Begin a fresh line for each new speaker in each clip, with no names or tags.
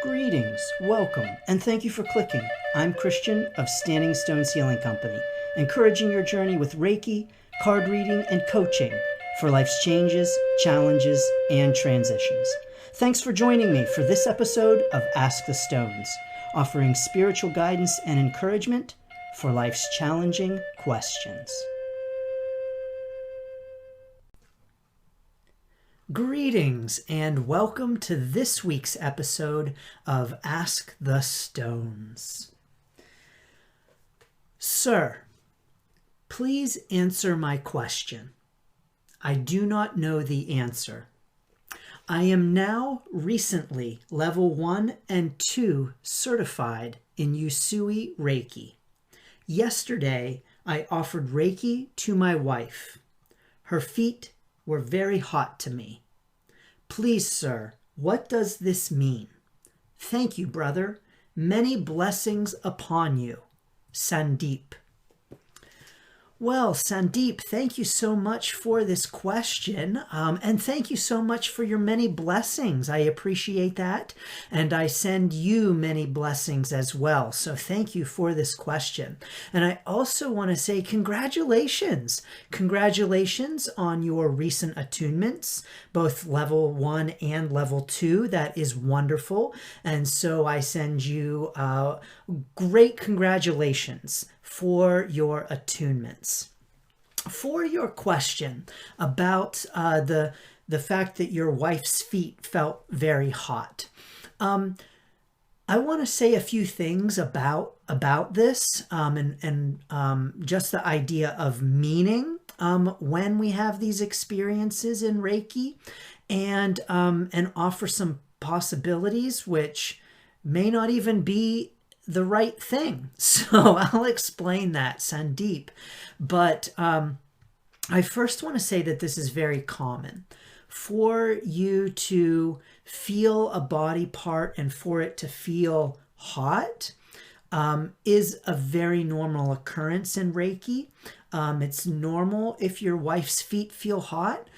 Greetings, welcome, and thank you for clicking. I'm Christian of Standing Stones Healing Company, encouraging your journey with Reiki, card reading, and coaching for life's changes, challenges, and transitions. Thanks for joining me for this episode of Ask the Stones, offering spiritual guidance and encouragement for life's challenging questions. Greetings and welcome to this week's episode of Ask the Stones. Sir, please answer my question. I do not know the answer. I am now recently level 1 and 2 certified in Usui Reiki. Yesterday, I offered Reiki to my wife. Her feet were very hot to me. Please, sir, what does this mean? Thank you, brother. Many blessings upon you. Sandeep. Well, Sandeep, thank you so much for this question, and thank you so much for your many blessings. I appreciate that, and I send you many blessings as well. So thank you for this question. And I also want to say congratulations. Congratulations on your recent attunements, both level 1 and level 2. That is wonderful. And so I send you great congratulations for your attunements. For your question about the fact that your wife's feet felt very hot, I want to say a few things about this and just the idea of meaning when we have these experiences in Reiki, and offer some possibilities which may not even be the right thing. So I'll explain that, Sandeep. But I first want to say that this is very common. For you to feel a body part and for it to feel hot is a very normal occurrence in Reiki. It's normal if your wife's feet feel hot.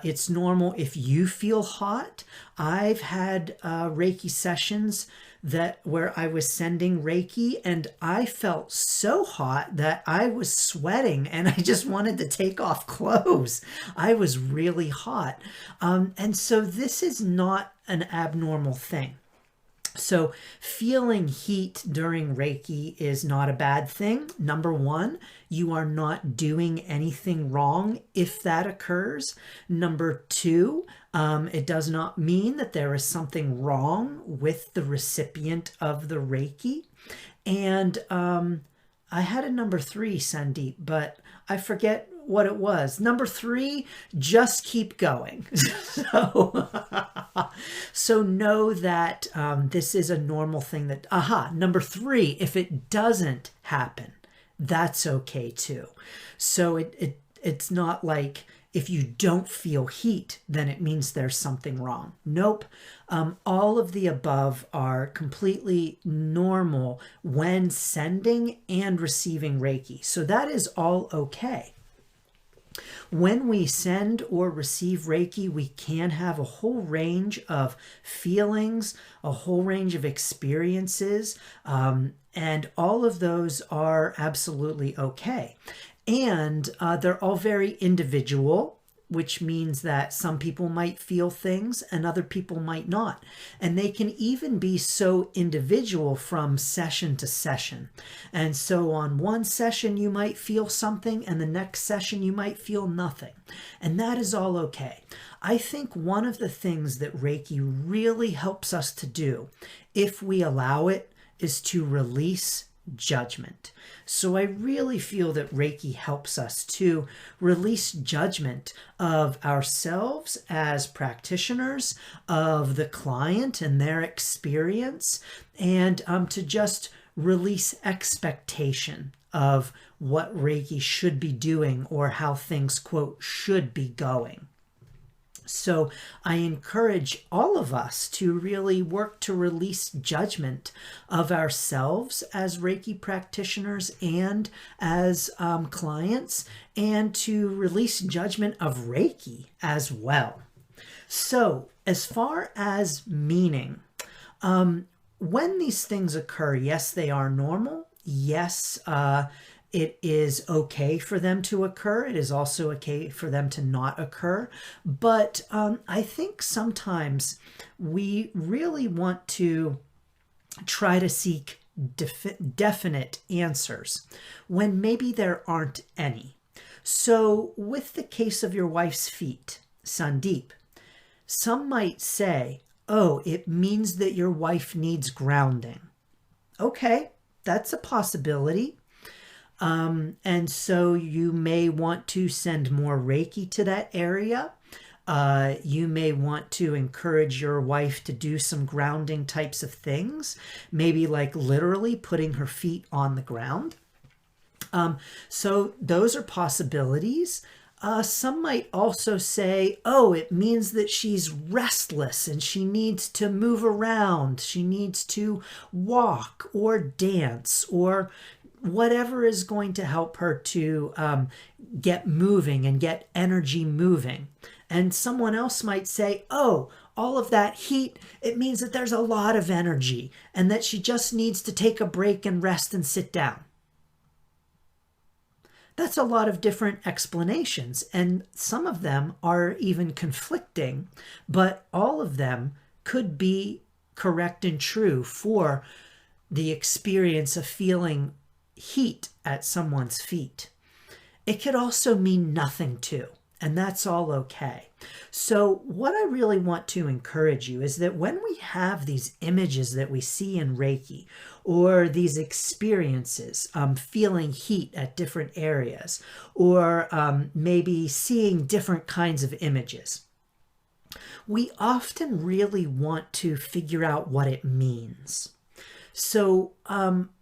It's normal if you feel hot. I've had Reiki sessions where I was sending Reiki and I felt so hot that I was sweating and I just wanted to take off clothes. I was really hot. And so this is not an abnormal thing. So feeling heat during Reiki is not a bad thing. Number one, you are not doing anything wrong if that occurs. Number two, it does not mean that there is something wrong with the recipient of the Reiki. And I had a number 3, Sandeep, but I forget what it was. Number 3, just keep going. So know that this is a normal thing that, number 3, if it doesn't happen, that's okay too. So it's not like if you don't feel heat, then it means there's something wrong. Nope. All of the above are completely normal when sending and receiving Reiki. So that is all okay. When we send or receive Reiki, we can have a whole range of feelings, a whole range of experiences, and all of those are absolutely okay. And they're all very individual, which means that some people might feel things and other people might not. And they can even be so individual from session to session. And so on one session, you might feel something, and the next session, you might feel nothing. And that is all okay. I think one of the things that Reiki really helps us to do, if we allow it, is to release judgment. So I really feel that Reiki helps us to release judgment of ourselves as practitioners, of the client and their experience, and to just release expectation of what Reiki should be doing or how things, quote, should be going. So I encourage all of us to really work to release judgment of ourselves as Reiki practitioners and as clients, and to release judgment of Reiki as well. So as far as meaning, when these things occur, yes, they are normal. Yes, it is okay for them to occur. It is also okay for them to not occur. But I think sometimes we really want to try to seek definite answers when maybe there aren't any. So, with the case of your wife's feet, Sandeep, some might say, oh, it means that your wife needs grounding. Okay, that's a possibility. And so you may want to send more Reiki to that area. You may want to encourage your wife to do some grounding types of things, maybe like literally putting her feet on the ground. So those are possibilities. Some might also say, oh, it means that she's restless and she needs to move around. She needs to walk or dance or whatever is going to help her to get moving and get energy moving. And someone else might say, oh, all of that heat, it means that there's a lot of energy and that she just needs to take a break and rest and sit down. That's a lot of different explanations, and some of them are even conflicting, but all of them could be correct and true for the experience of feeling heat at someone's feet. It could also mean nothing too, and that's all okay. So what I really want to encourage you is that when we have these images that we see in Reiki, or these experiences, feeling heat at different areas, or maybe seeing different kinds of images, we often really want to figure out what it means. So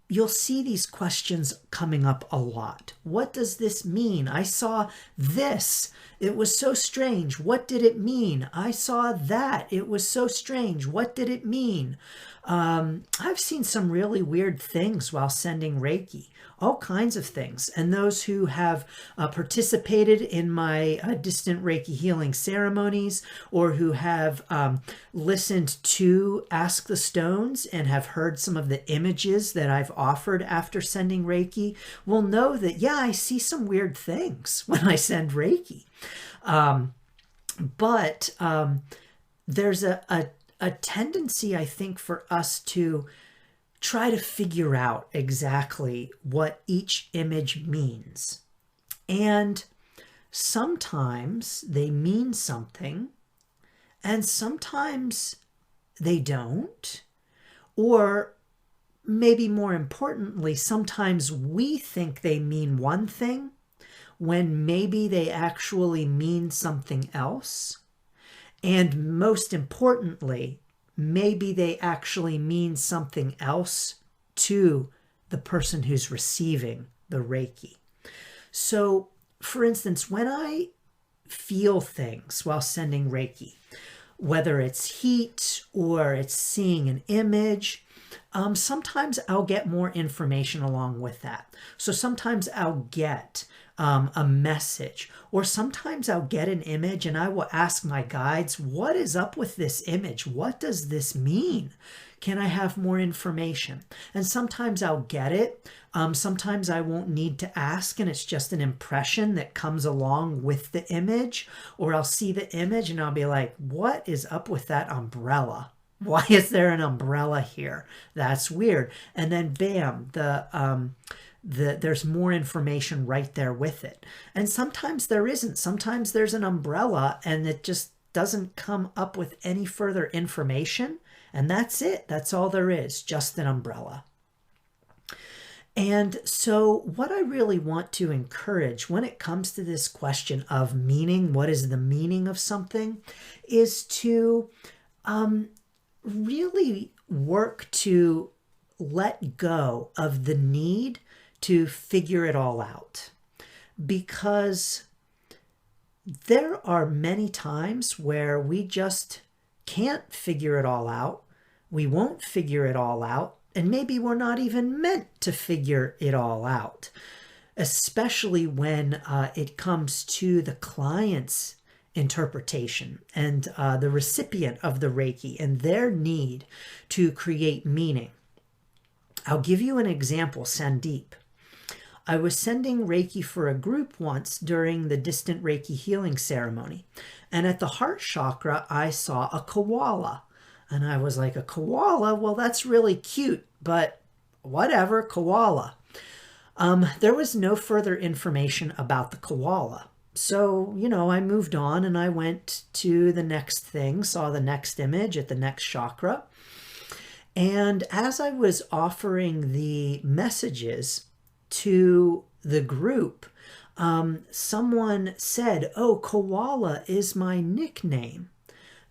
you'll see these questions coming up a lot. What does this mean? I saw this. It was so strange. What did it mean? I saw that. It was so strange. What did it mean? I've seen some really weird things while sending Reiki, all kinds of things. And those who have participated in my distant Reiki healing ceremonies, or who have listened to Ask the Stones and have heard some of the images that I've offered after sending Reiki, will know that, yeah, I see some weird things when I send Reiki. But there's a tendency, I think, for us to try to figure out exactly what each image means. And sometimes they mean something, and sometimes they don't. Or maybe more importantly, sometimes we think they mean one thing when maybe they actually mean something else. And most importantly, maybe they actually mean something else to the person who's receiving the Reiki. So, for instance, when I feel things while sending Reiki, whether it's heat or it's seeing an image, sometimes I'll get more information along with that. So sometimes I'll get a message, or sometimes I'll get an image and I will ask my guides, what is up with this image? What does this mean? Can I have more information? And sometimes I'll get it. Sometimes I won't need to ask, and it's just an impression that comes along with the image. Or I'll see the image and I'll be like, what is up with that umbrella? Why is there an umbrella here? That's weird. And then bam, there's more information right there with it. And sometimes there isn't. Sometimes there's an umbrella and it just doesn't come up with any further information. And that's it. That's all there is, just an umbrella. And so what I really want to encourage when it comes to this question of meaning, what is the meaning of something, is to really work to let go of the need to figure it all out. Because there are many times where we just can't figure it all out. We won't figure it all out. And maybe we're not even meant to figure it all out. Especially when it comes to the client's interpretation and the recipient of the Reiki and their need to create meaning. I'll give you an example, Sandeep. I was sending Reiki for a group once during the distant Reiki healing ceremony. And at the heart chakra, I saw a koala. And I was like, a koala? Well, that's really cute, but whatever, koala. There was no further information about the koala. So, I moved on and I went to the next thing, saw the next image at the next chakra. And as I was offering the messages to the group, someone said, "Oh, koala is my nickname."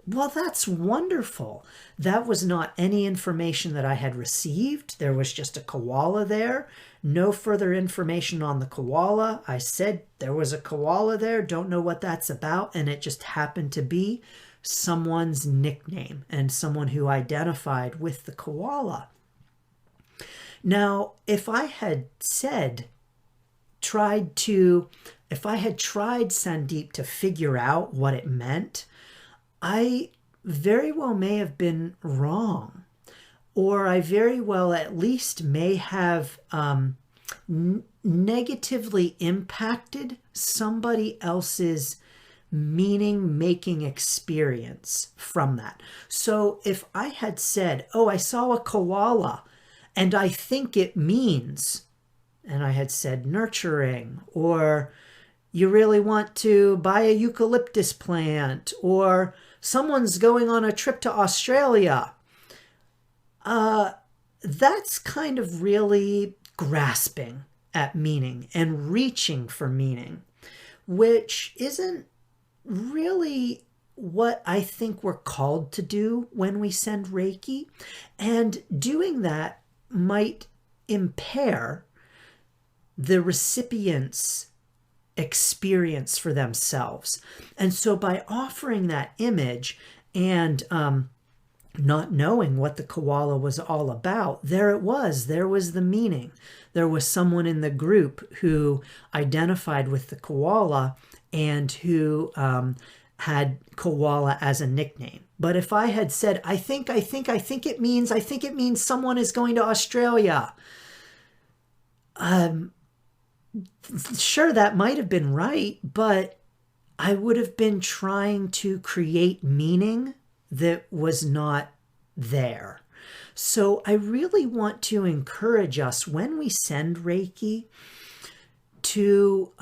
Well, that's wonderful. That was not any information that I had received. There was just a koala there. No further information on the koala. I said there was a koala there. Don't know what that's about. And it just happened to be someone's nickname and someone who identified with the koala. Now, if I had tried Sandeep to figure out what it meant, I very well may have been wrong, or I very well at least may have negatively impacted somebody else's meaning-making experience from that. So if I had said, "Oh, I saw a koala and I think it means," and I had said nurturing, or you really want to buy a eucalyptus plant, or someone's going on a trip to Australia, that's kind of really grasping at meaning and reaching for meaning, which isn't really what I think we're called to do when we send Reiki. And doing that might impair the recipient's experience for themselves. And so by offering that image and not knowing what the koala was all about, there was the meaning. There was someone in the group who identified with the koala and who had koala as a nickname. But if I had said, I think it means someone is going to Australia, sure, that might have been right, but I would have been trying to create meaning that was not there. So I really want to encourage us when we send Reiki to,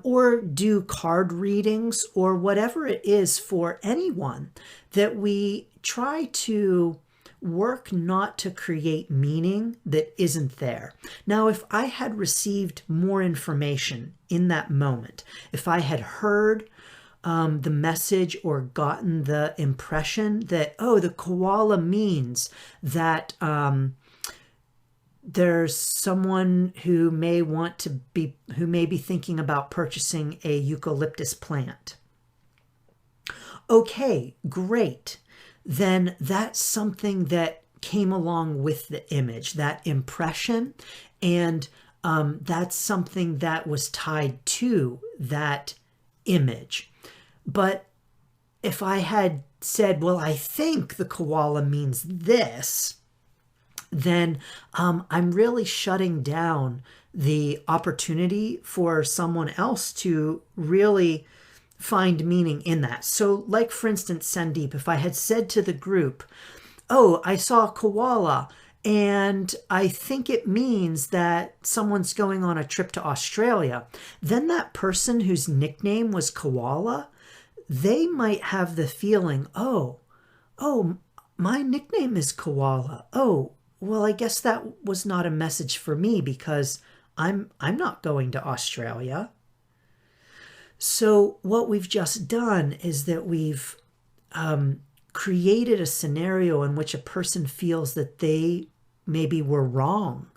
or do card readings or whatever it is for anyone, that we try to work not to create meaning that isn't there. Now, if I had received more information in that moment, if I had heard the message or gotten the impression that, oh, the koala means that there's someone who may be thinking about purchasing a eucalyptus plant. Okay, great. Then that's something that came along with the image, that impression, and that's something that was tied to that image. But if I had said, well, I think the koala means this, then I'm really shutting down the opportunity for someone else to really find meaning in that. So like, for instance, Sandeep, if I had said to the group, oh, I saw a koala and I think it means that someone's going on a trip to Australia, then that person whose nickname was koala, they might have the feeling, oh, my nickname is koala. Oh, well, I guess that was not a message for me because I'm not going to Australia. So what we've just done is that we've created a scenario in which a person feels that they maybe were wrong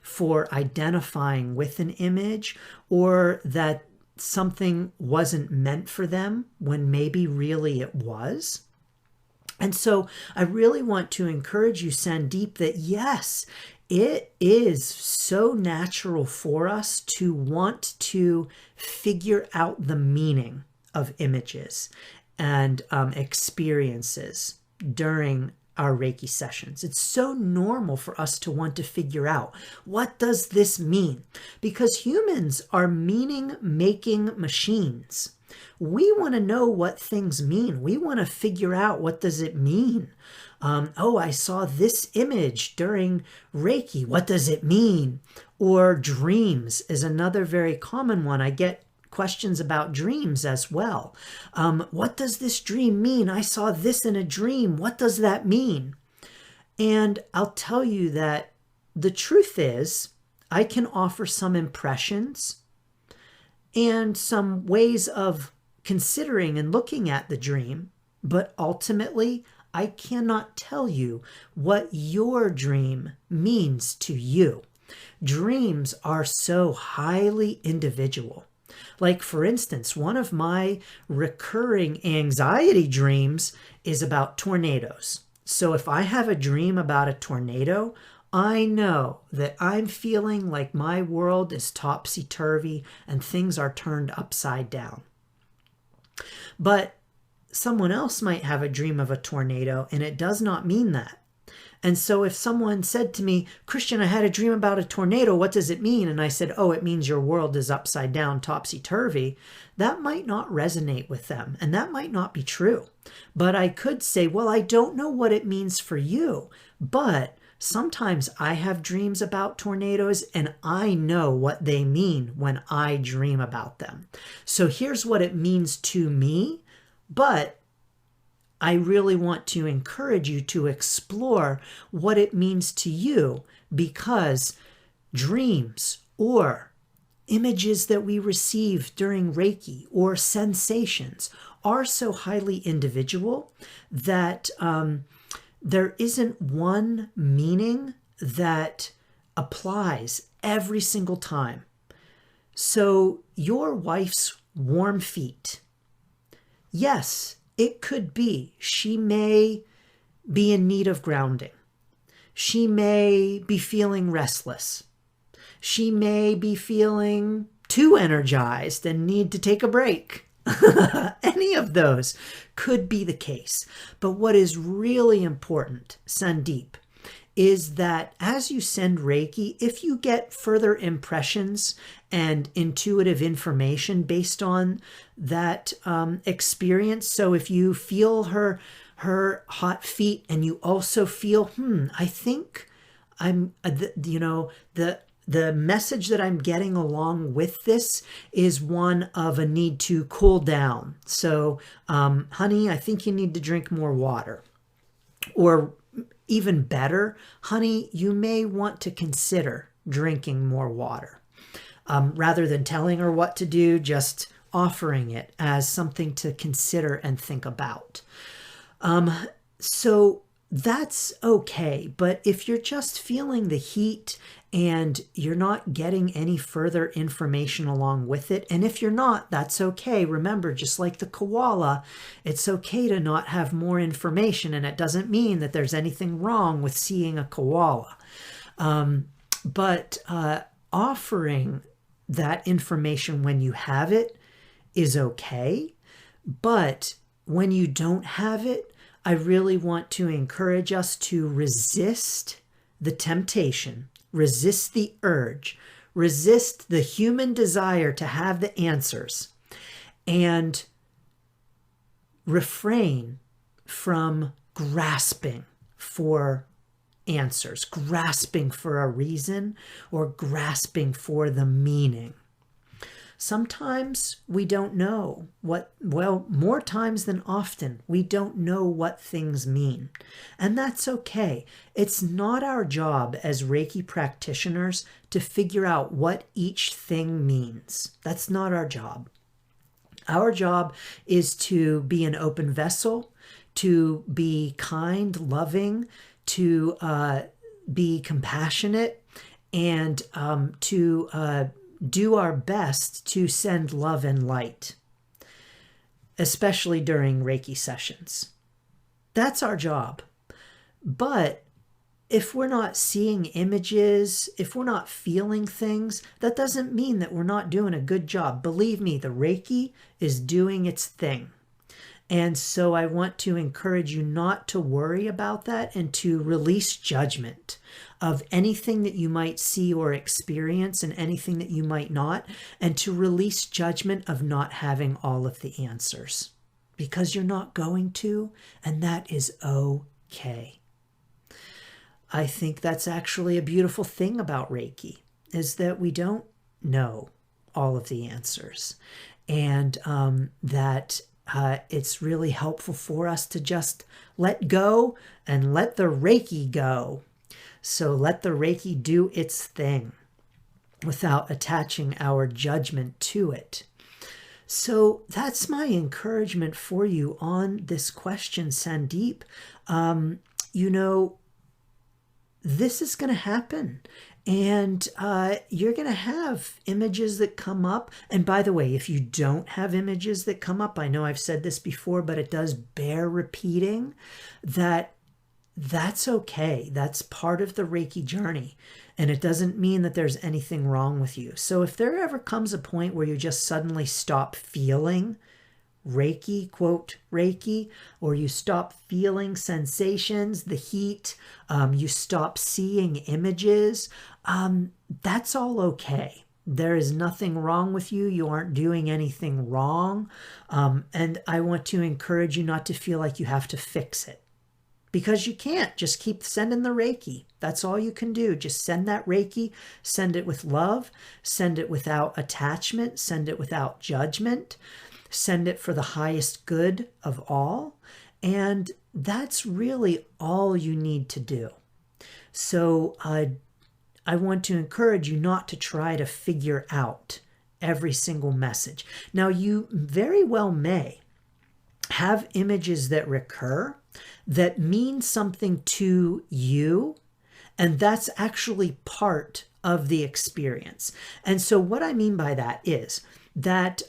for identifying with an image, or that something wasn't meant for them when maybe really it was. And so I really want to encourage you, Sandeep, that yes, it is so natural for us to want to figure out the meaning of images and experiences during our Reiki sessions. It's so normal for us to want to figure out, what does this mean? Because humans are meaning-making machines. We want to know what things mean. We want to figure out, what does it mean? Oh, I saw this image during Reiki. What does it mean? Or dreams is another very common one. I get questions about dreams as well. What does this dream mean? I saw this in a dream. What does that mean? And I'll tell you that the truth is, I can offer some impressions and some ways of considering and looking at the dream, but ultimately, I cannot tell you what your dream means to you. Dreams are so highly individual. Like, for instance, one of my recurring anxiety dreams is about tornadoes. So if I have a dream about a tornado, I know that I'm feeling like my world is topsy-turvy and things are turned upside down. But someone else might have a dream of a tornado, and it does not mean that. And so if someone said to me, Christian, I had a dream about a tornado, what does it mean? And I said, oh, it means your world is upside down, topsy-turvy. That might not resonate with them, and that might not be true. But I could say, well, I don't know what it means for you, but sometimes I have dreams about tornadoes, and I know what they mean when I dream about them. So here's what it means to me, but I really want to encourage you to explore what it means to you, because dreams or images that we receive during Reiki or sensations are so highly individual that there isn't one meaning that applies every single time. So your wife's warm feet, yes, it could be she may be in need of grounding. She may be feeling restless. She may be feeling too energized and need to take a break. Any of those could be the case. But what is really important, Sandeep, is that as you send Reiki, if you get further impressions and intuitive information based on that experience, so if you feel her hot feet and you also feel, I think I'm, the message that I'm getting along with this is one of a need to cool down. So, honey, I think you need to drink more water. Or even better, honey, you may want to consider drinking more water. Rather than telling her what to do, just offering it as something to consider and think about. So that's okay. But if you're just feeling the heat and you're not getting any further information along with it, and if you're not, that's okay. Remember, just like the koala, it's okay to not have more information, and it doesn't mean that there's anything wrong with seeing a koala. But offering that information when you have it is okay. But when you don't have it, I really want to encourage us to resist the temptation, resist the urge, resist the human desire to have the answers, and refrain from grasping for answers, grasping for a reason, or grasping for the meaning. Sometimes we don't know more times than often, we don't know what things mean. And that's okay. It's not our job as Reiki practitioners to figure out what each thing means. That's not our job. Our job is to be an open vessel, to be kind, loving, to be compassionate, and to do our best to send love and light, especially during Reiki sessions. That's our job. But if we're not seeing images, if we're not feeling things, that doesn't mean that we're not doing a good job. Believe me, the Reiki is doing its thing. And so I want to encourage you not to worry about that and to release judgment of anything that you might see or experience and anything that you might not, and to release judgment of not having all of the answers, because you're not going to, and that is okay. I think that's actually a beautiful thing about Reiki, is that we don't know all of the answers, and that it's really helpful for us to just let go and let the Reiki go. So let the Reiki do its thing without attaching our judgment to it. So that's my encouragement for you on this question, Sandeep. This is going to happen. And you're going to have images that come up. And by the way, if you don't have images that come up, I know I've said this before, but it does bear repeating, that's okay. That's part of the Reiki journey. And it doesn't mean that there's anything wrong with you. So if there ever comes a point where you just suddenly stop feeling Reiki, quote Reiki, or you stop feeling sensations, the heat, you stop seeing images, that's all okay. There is nothing wrong with you. You aren't doing anything wrong. And I want to encourage you not to feel like you have to fix it, because you can't. Just keep sending the Reiki. That's all you can do. Just send that Reiki, send it with love, send it without attachment, send it without judgment. Send it for the highest good of all. And that's really all you need to do. So I want to encourage you not to try to figure out every single message. Now, you very well may have images that recur that mean something to you, and that's actually part of the experience. And so what I mean by that is that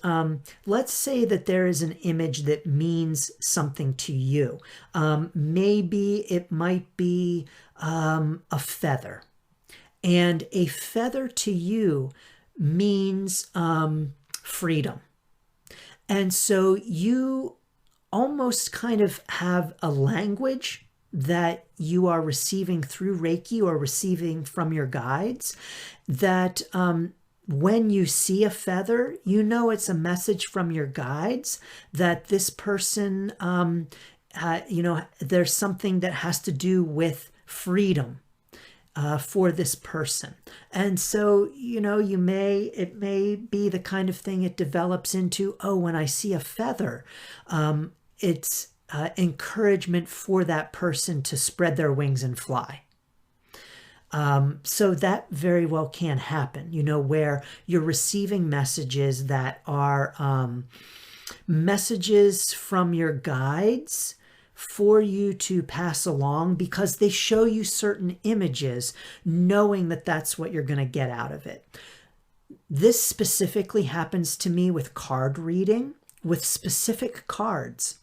let's say that there is an image that means something to you. Maybe it might be a feather. And a feather to you means freedom. And so you almost kind of have a language that you are receiving through Reiki or receiving from your guides that when you see a feather, you know it's a message from your guides that this person, there's something that has to do with freedom for this person. And so, it may be the kind of thing it develops into, when I see a feather, it's encouragement for that person to spread their wings and fly. So that very well can happen, where you're receiving messages that are messages from your guides for you to pass along, because they show you certain images, knowing that that's what you're going to get out of it. This specifically happens to me with card reading, with specific cards.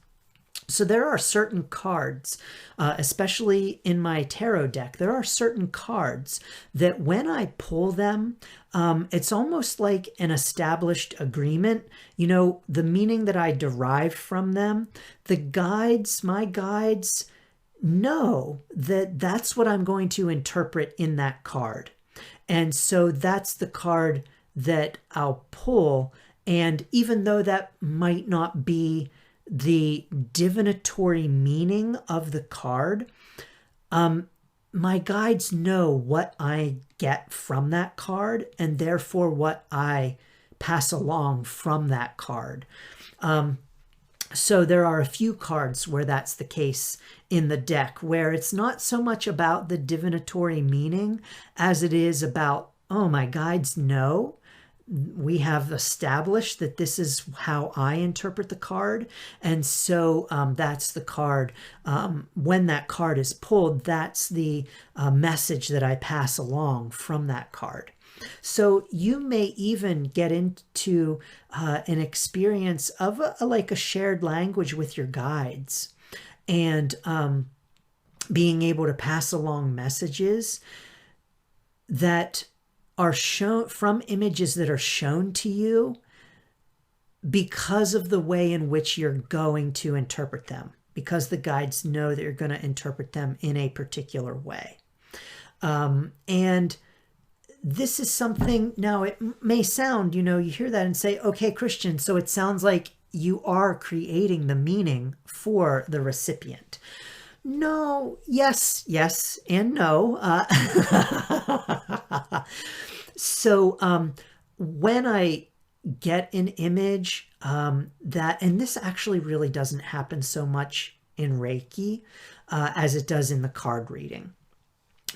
So there are certain cards, especially in my tarot deck, there are certain cards that when I pull them, it's almost like an established agreement. The meaning that I derive from them, my guides know that that's what I'm going to interpret in that card. And so that's the card that I'll pull. And even though that might not be the divinatory meaning of the card, my guides know what I get from that card, and therefore what I pass along from that card. So there are a few cards where that's the case in the deck, where it's not so much about the divinatory meaning as it is about, my guides know. We have established that this is how I interpret the card. And so that's the card. When that card is pulled, that's the message that I pass along from that card. So you may even get into an experience of like a shared language with your guides. And being able to pass along messages that are shown from images that are shown to you because of the way in which you're going to interpret them, because the guides know that you're going to interpret them in a particular way. And this is something, now it may sound, you hear that and say, okay, Christian, so it sounds like you are creating the meaning for the recipient. No, yes, and no. So when I get an image that, and this actually really doesn't happen so much in Reiki as it does in the card reading.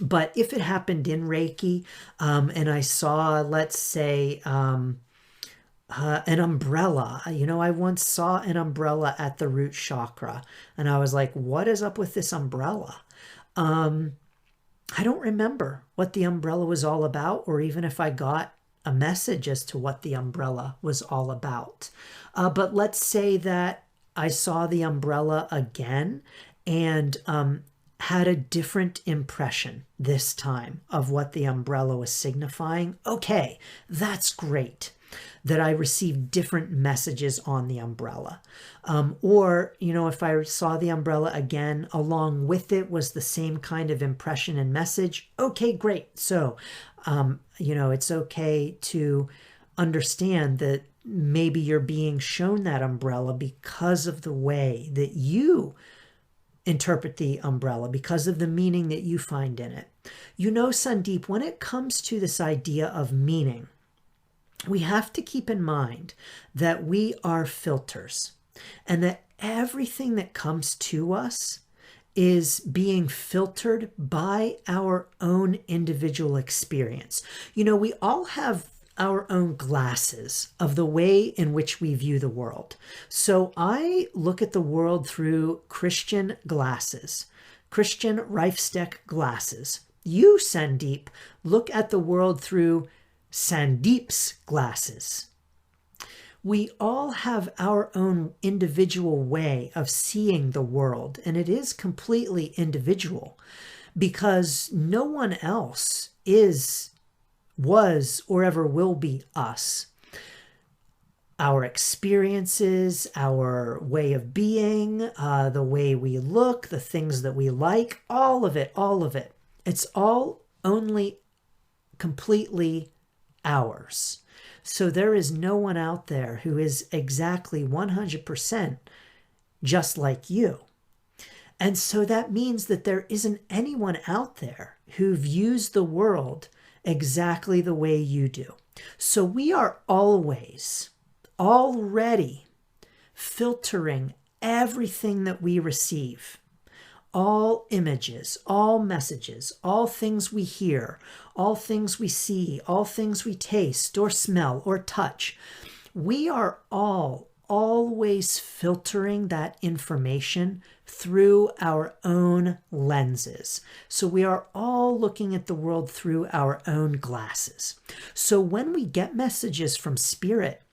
But if it happened in Reiki and I saw, let's say, an umbrella, I once saw an umbrella at the root chakra and I was like, what is up with this umbrella? I don't remember what the umbrella was all about, or even if I got a message as to what the umbrella was all about. But let's say that I saw the umbrella again and had a different impression this time of what the umbrella was signifying. Okay, that's great that I received different messages on the umbrella. Or, if I saw the umbrella again, along with it was the same kind of impression and message. Okay, great. So, it's okay to understand that maybe you're being shown that umbrella because of the way that you interpret the umbrella, because of the meaning that you find in it. Sandeep, when it comes to this idea of meaning, we have to keep in mind that we are filters and that everything that comes to us is being filtered by our own individual experience. We all have our own glasses of the way in which we view the world. So I look at the world through Christian glasses, Christian Reifsteck glasses. You, Sandeep, look at the world through Sandeep's glasses. We all have our own individual way of seeing the world, and it is completely individual because no one else was, or ever will be us. Our experiences, our way of being, the way we look, the things that we like, all of it. It's all only completely ours. So there is no one out there who is exactly 100% just like you. And so that means that there isn't anyone out there who views the world exactly the way you do. So we are already filtering everything that we receive. All images, all messages, all things we hear, all things we see, all things we taste or smell or touch. We are always filtering that information through our own lenses. So we are all looking at the world through our own glasses. So when we get messages from Spirit,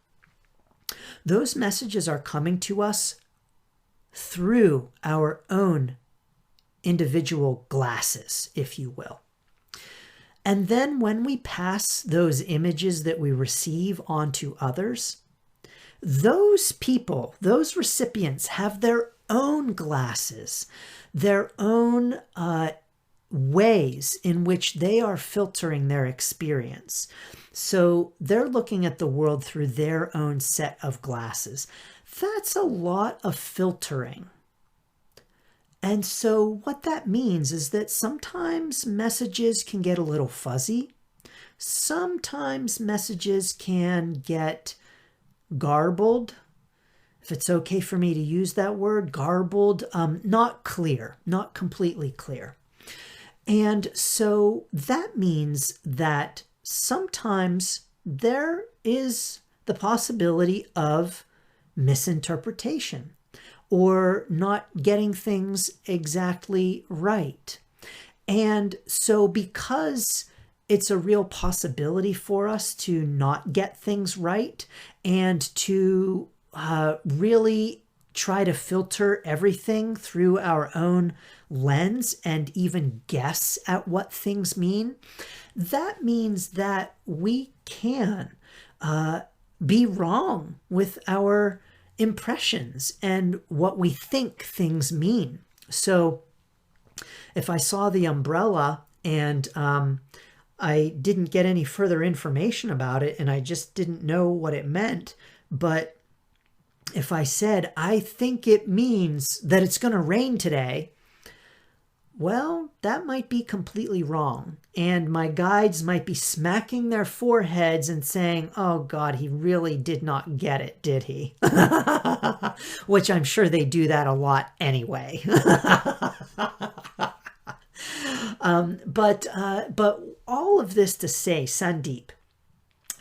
those messages are coming to us through our own individual glasses, if you will. And then when we pass those images that we receive on to others, those people, those recipients have their own glasses, their own ways in which they are filtering their experience. So they're looking at the world through their own set of glasses. That's a lot of filtering. And so what that means is that sometimes messages can get a little fuzzy. Sometimes messages can get garbled, if it's okay for me to use that word, garbled, not clear, not completely clear. And so that means that sometimes there is the possibility of misinterpretation or not getting things exactly right. And so because it's a real possibility for us to not get things right and to really try to filter everything through our own lens and even guess at what things mean, that means that we can be wrong with our impressions and what we think things mean. So if I saw the umbrella and I didn't get any further information about it and I just didn't know what it meant, but if I said, I think it means that it's going to rain today, well, that might be completely wrong. And my guides might be smacking their foreheads and saying, oh God, he really did not get it, did he? Which I'm sure they do that a lot anyway. But all of this to say, Sandeep,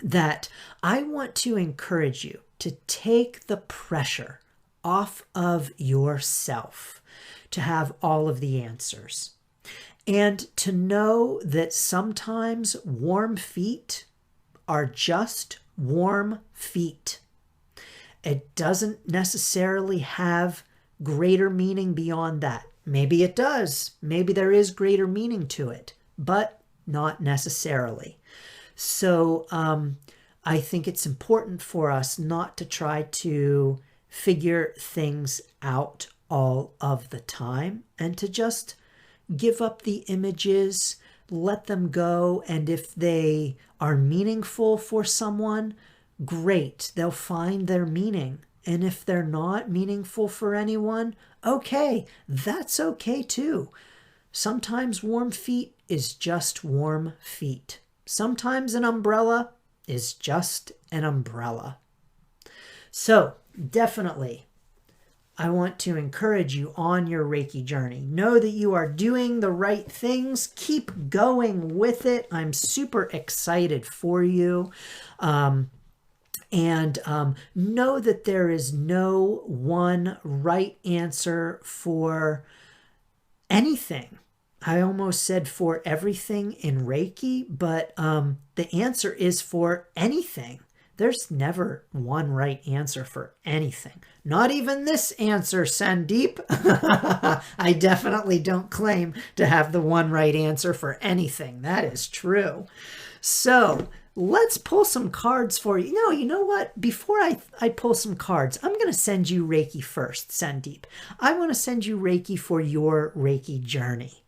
that I want to encourage you to take the pressure off of yourself to have all of the answers, and to know that sometimes warm feet are just warm feet. It doesn't necessarily have greater meaning beyond that. Maybe it does. Maybe there is greater meaning to it, but not necessarily. So I think it's important for us not to try to figure things out all of the time and to just give up the images, let them go. And if they are meaningful for someone, great, they'll find their meaning. And if they're not meaningful for anyone, okay, that's okay too. Sometimes warm feet is just warm feet. Sometimes an umbrella is just an umbrella. So definitely, I want to encourage you on your Reiki journey. Know that you are doing the right things. Keep going with it. I'm super excited for you. And know that there is no one right answer for anything. I almost said for everything in Reiki, but the answer is for anything. There's never one right answer for anything. Not even this answer, Sandeep. I definitely don't claim to have the one right answer for anything. That is true. So let's pull some cards for you. No, you know what? Before I pull some cards, I'm going to send you Reiki first, Sandeep. I want to send you Reiki for your Reiki journey.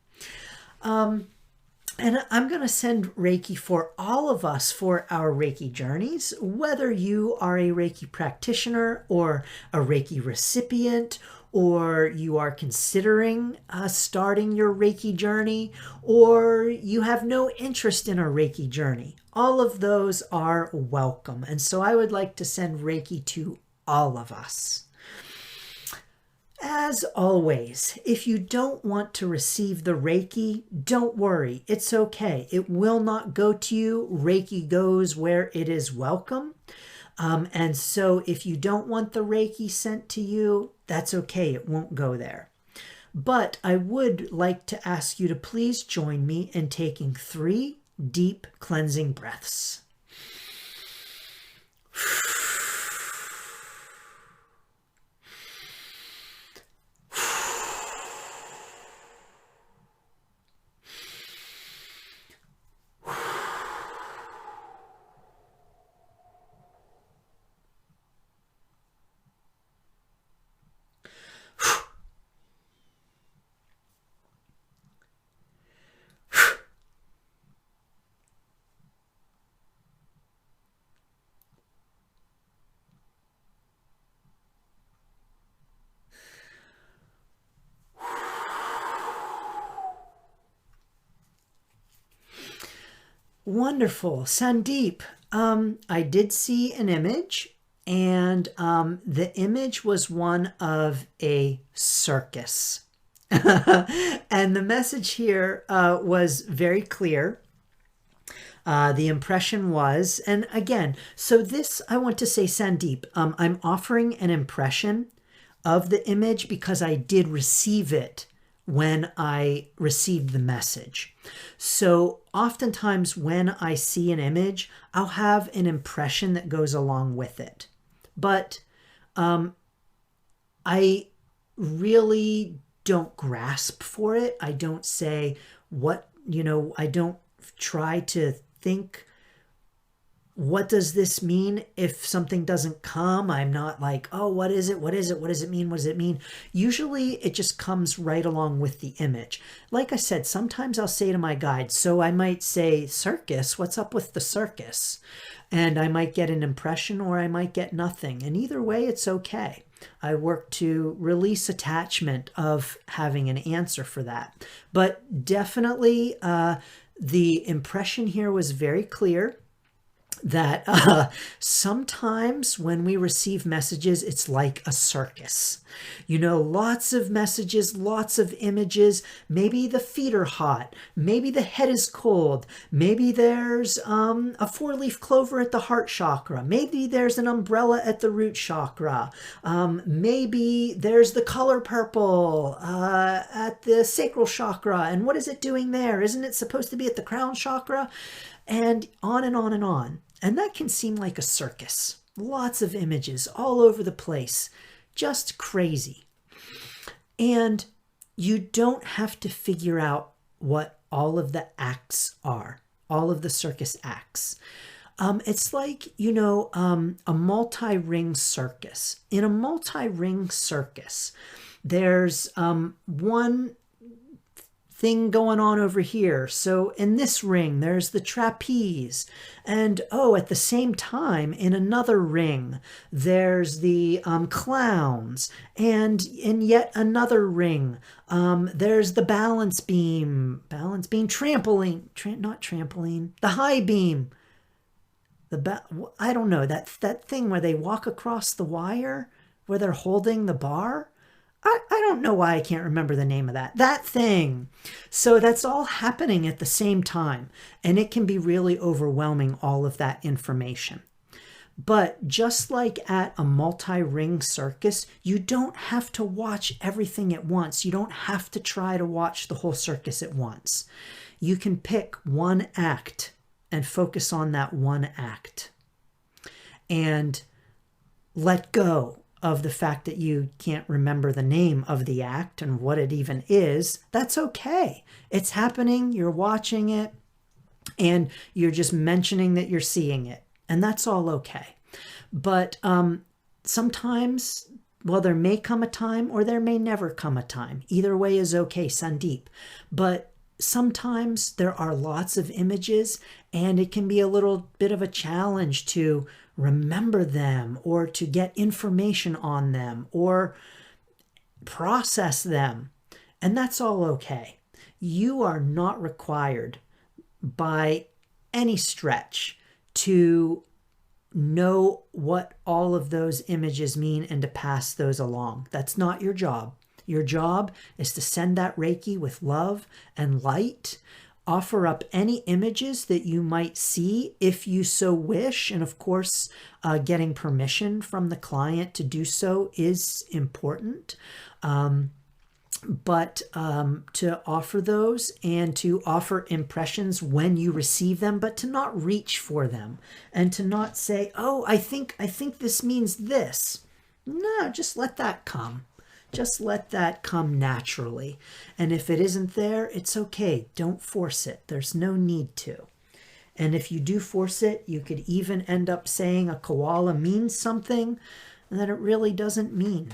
And I'm going to send Reiki for all of us for our Reiki journeys, whether you are a Reiki practitioner or a Reiki recipient, or you are considering starting your Reiki journey, or you have no interest in a Reiki journey. All of those are welcome. And so I would like to send Reiki to all of us. As always, if you don't want to receive the Reiki, don't worry. It's okay. It will not go to you. Reiki goes where it is welcome. And so if you don't want the Reiki sent to you, that's okay. It won't go there. But I would like to ask you to please join me in taking 3 deep cleansing breaths. Wonderful. Sandeep, I did see an image, and the image was one of a circus. And the message here was very clear. The impression was, and again, so this, I want to say, Sandeep, I'm offering an impression of the image because I did receive it when I received the message. So oftentimes when I see an image, I'll have an impression that goes along with it. But I really don't grasp for it. I don't say what, I don't try to think, what does this mean if something doesn't come? I'm not like, oh, what is it? What is it? What does it mean? What does it mean? Usually it just comes right along with the image. Like I said, sometimes I'll say to my guide, so I might say, circus, what's up with the circus? And I might get an impression or I might get nothing. And either way, it's okay. I work to release attachment of having an answer for that. But definitely the impression here was very clear that sometimes when we receive messages, it's like a circus. Lots of messages, lots of images. Maybe the feet are hot. Maybe the head is cold. Maybe there's a four-leaf clover at the heart chakra. Maybe there's an umbrella at the root chakra. Maybe there's the color purple at the sacral chakra. And what is it doing there? Isn't it supposed to be at the crown chakra? And on and on and on. And that can seem like a circus. Lots of images all over the place. Just crazy. And you don't have to figure out what all of the acts are, all of the circus acts. It's like, a multi-ring circus. In a multi-ring circus, there's one thing going on over here. So in this ring, there's the trapeze. And at the same time, in another ring, there's the clowns. And in yet another ring, there's the balance beam, trampoline, not trampoline, the high beam. I don't know, that thing where they walk across the wire, where they're holding the bar. I don't know why I can't remember the name of that thing. So that's all happening at the same time. And it can be really overwhelming, all of that information. But just like at a multi-ring circus, you don't have to watch everything at once. You don't have to try to watch the whole circus at once. You can pick one act and focus on that one act. And let go of the fact that you can't remember the name of the act and what it even is. That's okay. It's happening, you're watching it, and you're just mentioning that you're seeing it. And that's all okay. But sometimes, there may come a time or there may never come a time. Either way is okay, Sandeep. But sometimes there are lots of images and it can be a little bit of a challenge to remember them or to get information on them or process them. And that's all okay. You are not required by any stretch to know what all of those images mean and to pass those along. That's not your job. Your job is to send that Reiki with love and light. Offer up any images that you might see if you so wish. And of course, getting permission from the client to do so is important. But to offer those and to offer impressions when you receive them, but to not reach for them and to not say, oh, I think this means this. No, just let that come. Just let that come naturally. And if it isn't there, it's okay. Don't force it. There's no need to. And if you do force it, you could even end up saying a koala means something that it really doesn't mean.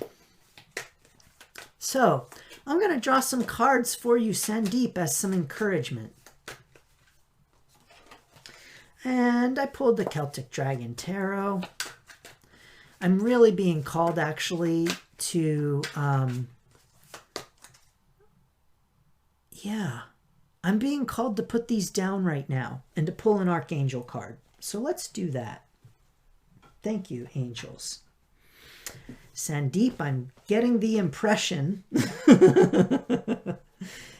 So I'm going to draw some cards for you, Sandeep, as some encouragement. And I pulled the Celtic Dragon Tarot. I'm really being called, actually, to, I'm being called to put these down right now and to pull an Archangel card. So let's do that. Thank you, angels. Sandeep, I'm getting the impression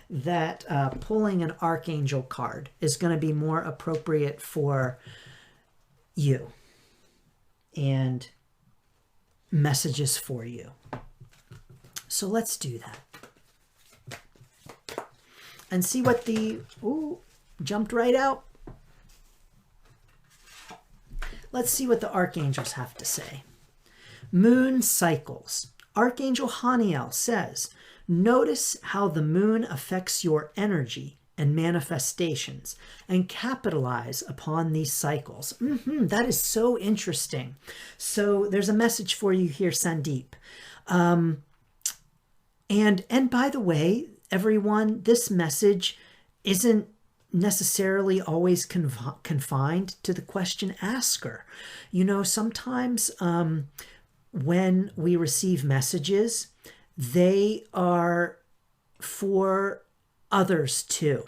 that pulling an Archangel card is going to be more appropriate for you and messages for you. So let's do that. And see what the... Ooh, jumped right out. Let's see what the archangels have to say. Moon cycles. Archangel Haniel says, Notice how the moon affects your energy and manifestations, and capitalize upon these cycles. That is so interesting. So there's a message for you here, Sandeep. And by the way, everyone, this message isn't necessarily always confined to the question asker. You know, sometimes when we receive messages, they are for others too.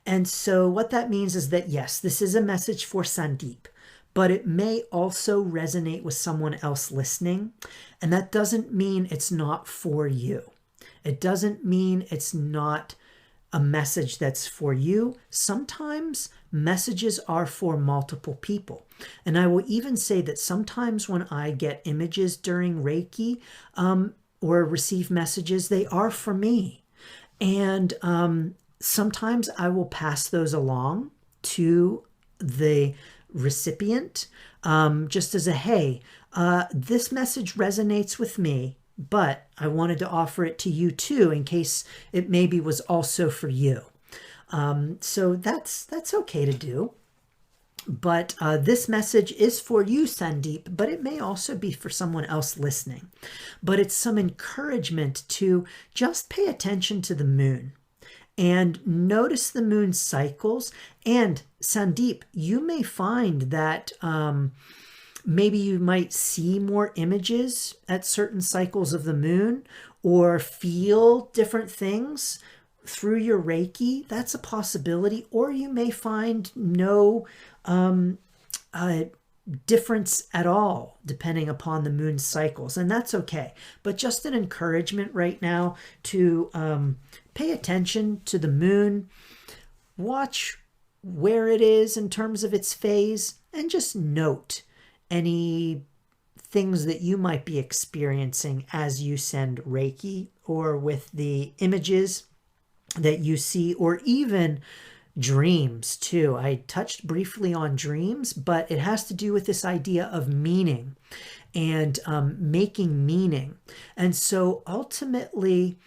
And so what that means is that, yes, this is a message for Sandeep, but it may also resonate with someone else listening. And that doesn't mean it's not for you. It doesn't mean it's not a message that's for you. Sometimes messages are for multiple people. And I will even say that sometimes when I get images during Reiki or receive messages, they are for me. And sometimes I will pass those along to the recipient just as a, hey, this message resonates with me, but I wanted to offer it to you too in case it maybe was also for you. So that's okay to do. But this message is for you, Sandeep, but it may also be for someone else listening. But it's some encouragement to just pay attention to the moon and notice the moon cycles. And Sandeep, you may find that maybe you might see more images at certain cycles of the moon or feel different things through your Reiki. That's a possibility. Or you may find no difference at all depending upon the moon cycles. And that's okay. But just an encouragement right now to pay attention to the moon, watch where it is in terms of its phase, and just note any things that you might be experiencing as you send Reiki or with the images that you see, or even dreams too. I touched briefly on dreams, but it has to do with this idea of meaning and making meaning. And so ultimately,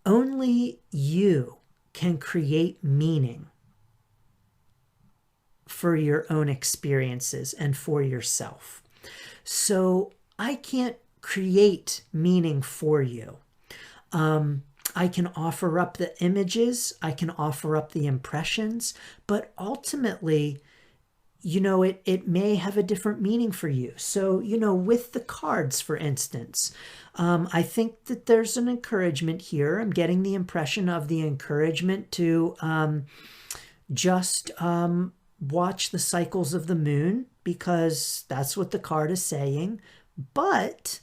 only you can create meaning for your own experiences and for yourself. So I can't create meaning for you. I can offer up the images, I can offer up the impressions, but ultimately, you know, it may have a different meaning for you. So, you know, with the cards, for instance, I think that there's an encouragement here. I'm getting the impression of the encouragement to just watch the cycles of the moon, because that's what the card is saying. But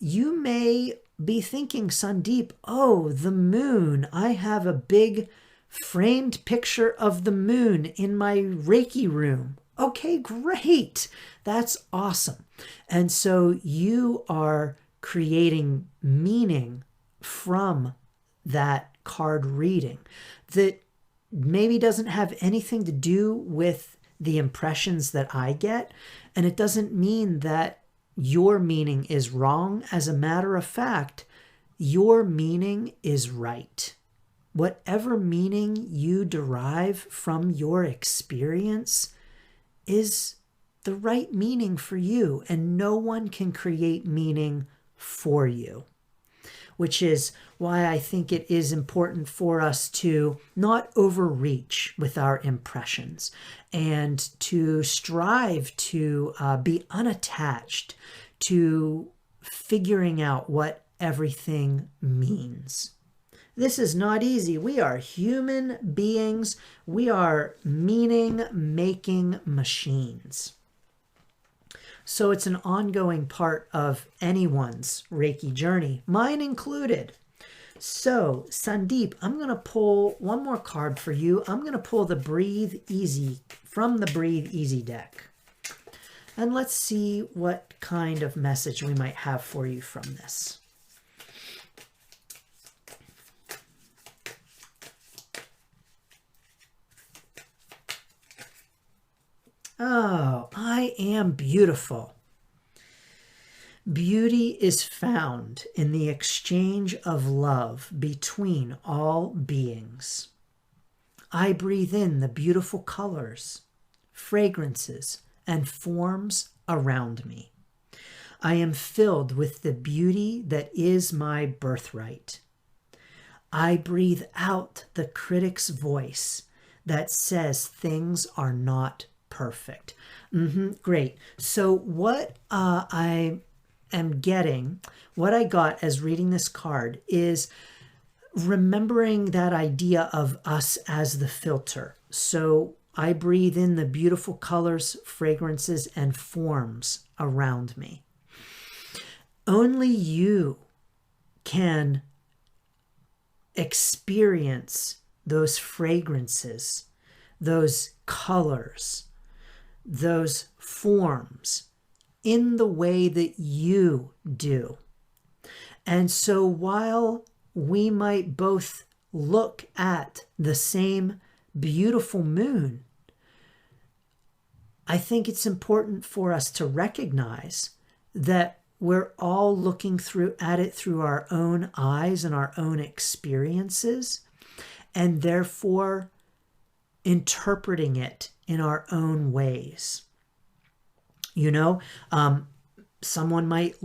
you may be thinking, Sandeep, oh, the moon. I have a big framed picture of the moon in my Reiki room. Okay, great. That's awesome. And so you are creating meaning from that card reading that maybe doesn't have anything to do with the impressions that I get. And it doesn't mean that your meaning is wrong. As a matter of fact, your meaning is right. Whatever meaning you derive from your experience is the right meaning for you, and no one can create meaning for you. Which is why I think it is important for us to not overreach with our impressions and to strive to be unattached to figuring out what everything means. This is not easy. We are human beings. We are meaning-making machines. So it's an ongoing part of anyone's Reiki journey, mine included. So, Sandeep, I'm going to pull one more card for you. I'm going to pull the Breathe Easy from the Breathe Easy deck. And let's see what kind of message we might have for you from this. Oh, I am beautiful. Beauty is found in the exchange of love between all beings. I breathe in the beautiful colors, fragrances, and forms around me. I am filled with the beauty that is my birthright. I breathe out the critic's voice that says things are not perfect. Great. So what I am getting, what I got as reading this card is remembering that idea of us as the filter. So I breathe in the beautiful colors, fragrances, and forms around me. Only you can experience those fragrances, those colors, those forms in the way that you do. And so while we might both look at the same beautiful moon, I think it's important for us to recognize that we're all looking at it through our own eyes and our own experiences, and therefore interpreting it in our own ways. You know, someone might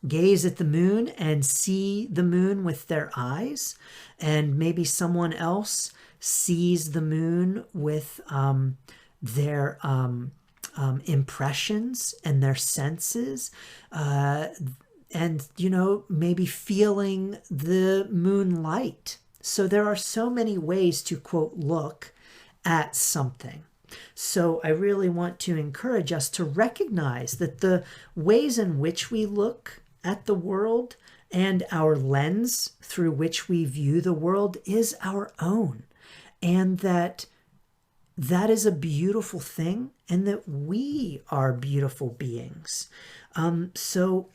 gaze at the moon and see the moon with their eyes, and maybe someone else sees the moon with their impressions and their senses, and, you know, maybe feeling the moonlight. So there are so many ways to, quote, look at something. So I really want to encourage us to recognize that the ways in which we look at the world and our lens through which we view the world is our own, and that is a beautiful thing, and that we are beautiful beings. So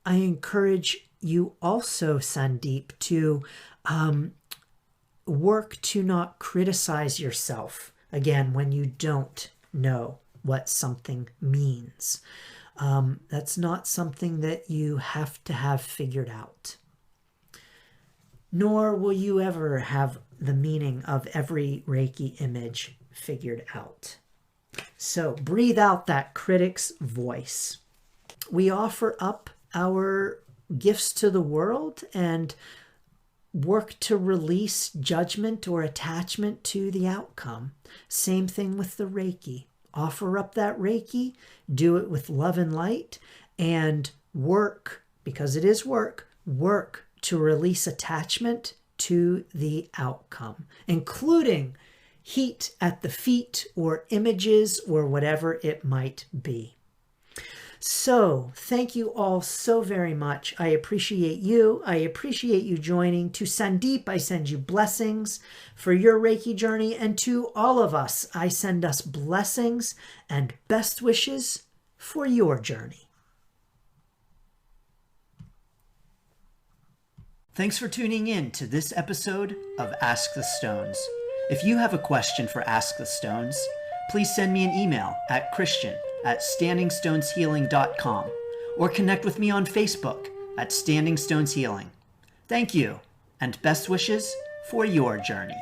I encourage you also, Sandeep, to work to not criticize yourself, again, when you don't know what something means. That's not something that you have to have figured out. Nor will you ever have the meaning of every Reiki image figured out. So breathe out that critic's voice. We offer up our gifts to the world and work to release judgment or attachment to the outcome. Same thing with the Reiki. Offer up that Reiki, do it with love and light, and work, because it is work to release attachment to the outcome, including heat at the feet or images or whatever it might be. So thank you all so very much. I appreciate you. I appreciate you joining. To Sandeep, I send you blessings for your Reiki journey. And to all of us, I send us blessings and best wishes for your journey. Thanks for tuning in to this episode of Ask the Stones. If you have a question for Ask the Stones, please send me an email at christian@standingstoneshealing.com or connect with me on Facebook at Standing Stones Healing. Thank you, and best wishes for your journey.